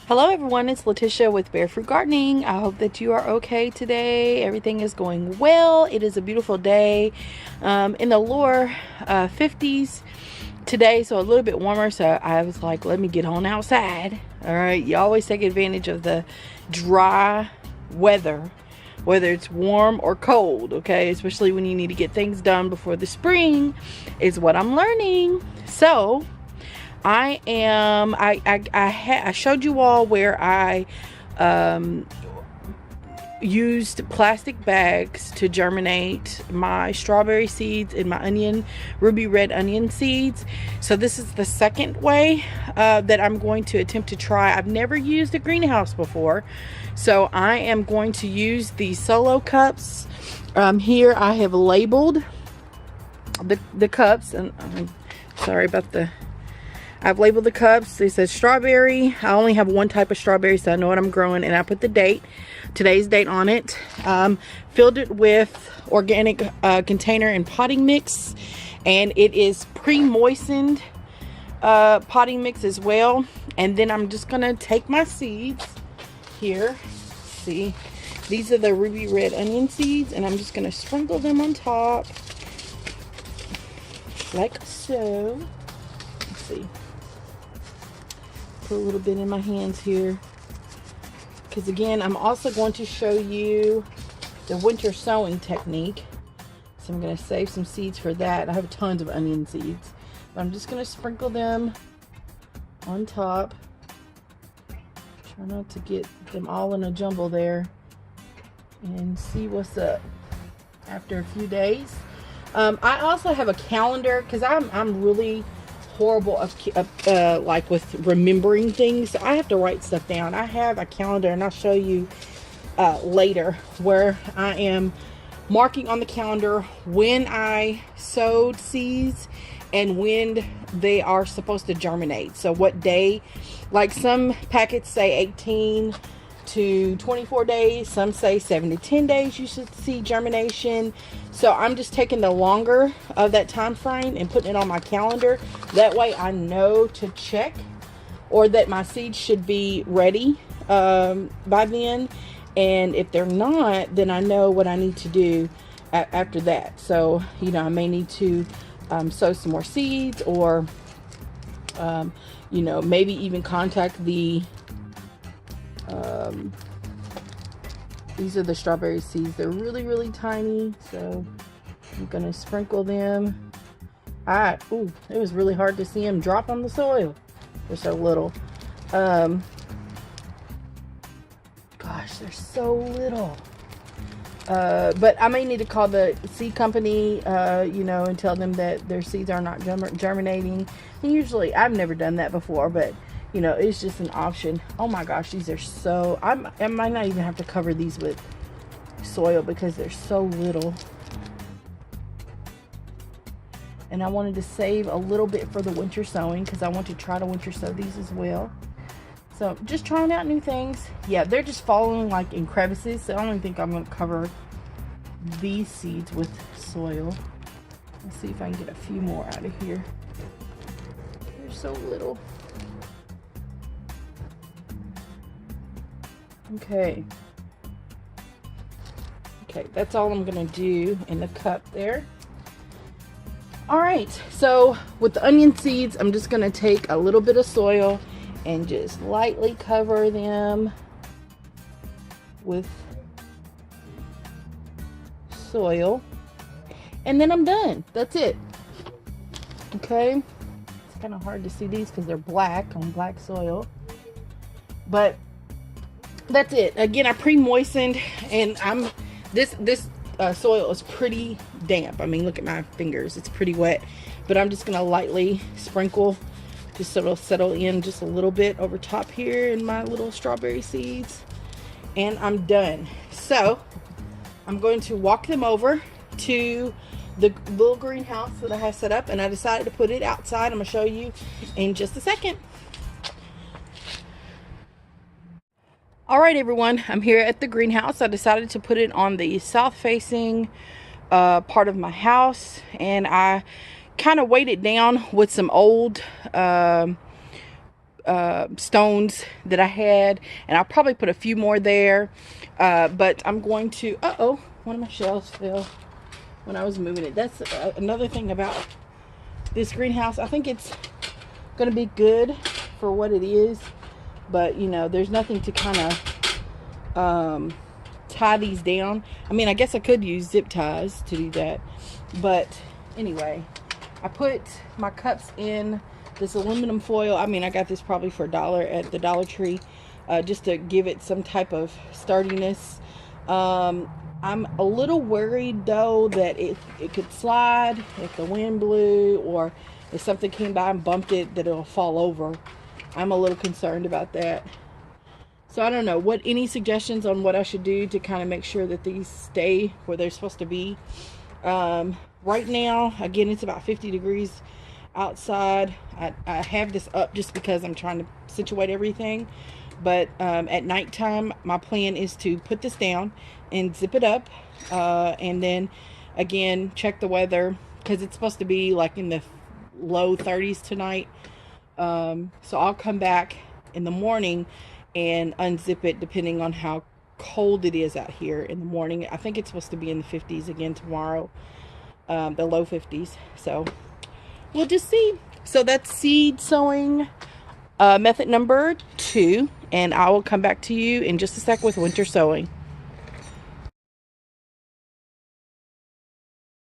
Hello everyone, it's Letitia with Barefoot Gardening. I hope that you are okay today. Everything is going well. It is a beautiful day in the lower 50s today, so a little bit warmer. So I was like, let me get on outside. All right, you always take advantage of the dry weather, whether it's warm or cold, okay? Especially when you need to get things done before the spring is what I'm learning. So I showed you all where I used plastic bags to germinate my strawberry seeds and my ruby red onion seeds. So this is the second way that I'm going to attempt to try. I've never used a greenhouse before, so I am going to use these solo cups. Here I have labeled the cups, and I'm sorry about I've labeled the cups. They said strawberry. I only have one type of strawberry, so I know what I'm growing, and I put the date, today's date on it. Filled it with organic container and potting mix, and it is pre-moistened potting mix as well. And then I'm just gonna take my seeds here. See, these are the ruby red onion seeds, and I'm just gonna sprinkle them on top like so. Let's see. Put a little bit in my hands here, because again, I'm also going to show you the winter sowing technique. So I'm going to save some seeds for that. I have tons of onion seeds, but I'm just going to sprinkle them on top. Try not to get them all in a jumble there, and see what's up after a few days. I also have a calendar, because I'm really horrible like with remembering things. So I have to write stuff down. I have a calendar, and I'll show you later, where I am marking on the calendar when I sowed seeds and when they are supposed to germinate. So what day, like some packets say 18 to 24 days, some say 7 to 10 days you should see germination. So I'm just taking the longer of that time frame and putting it on my calendar. That way I know to check, or that my seeds should be ready by then. And if they're not, then I know what I need to do after that. So, you know, I may need to sow some more seeds, or you know, maybe even contact the these are the strawberry seeds. They're really tiny, so I'm gonna sprinkle them. Ooh, it was really hard to see them drop on the soil. They're so little. Gosh, they're so little. But I may need to call the seed company, you know, and tell them that their seeds are not germinating. And usually, I've never done that before, but you know, it's just an option. Oh my gosh, these are so, I might not even have to cover these with soil because they're so little. And I wanted to save a little bit for the winter sowing, because I want to try to winter sow these as well. So just trying out new things. Yeah, they're just falling like in crevices, so I don't think I'm going to cover these seeds with soil. Let's see if I can get a few more out of here. They're so little. Okay, that's all I'm gonna do in the cup there. All right, so with the onion seeds, I'm just gonna take a little bit of soil and just lightly cover them with soil, and then I'm done. That's it. Okay, it's kind of hard to see these because they're black on black soil, but that's it. Again, I pre-moistened, and this soil is pretty damp. I mean, look at my fingers, it's pretty wet, but I'm just gonna lightly sprinkle, just so it'll settle in just a little bit over top here in my little strawberry seeds, and I'm done. So I'm going to walk them over to the little greenhouse that I have set up, and I decided to put it outside. I'm gonna show you in just a second. All right, everyone, I'm here at the greenhouse. I decided to put it on the south facing part of my house, and I kind of weighed it down with some old stones that I had, and I'll probably put a few more there. But I'm going to, one of my shelves fell when I was moving it. That's another thing about this greenhouse. I think it's going to be good for what it is, but you know, there's nothing to kind of tie these down. I mean, I guess I could use zip ties to do that, but anyway, I put my cups in this aluminum foil. I mean, I got this probably for $1 at the Dollar Tree, just to give it some type of sturdiness. I'm a little worried though that it could slide if the wind blew, or if something came by and bumped it, that it'll fall over. I'm a little concerned about that. So I don't know, any suggestions on what I should do to kind of make sure that these stay where they're supposed to be. Right now, again, it's about 50 degrees outside. I have this up just because I'm trying to situate everything. But at nighttime, my plan is to put this down and zip it up. And then, again, check the weather, because it's supposed to be like in the low 30s tonight. So I'll come back in the morning and unzip it depending on how cold it is out here in the morning. I think it's supposed to be in the 50s again tomorrow, the low 50s. So we'll just see. So that's seed sowing method number 2, and I will come back to you in just a sec with winter sowing.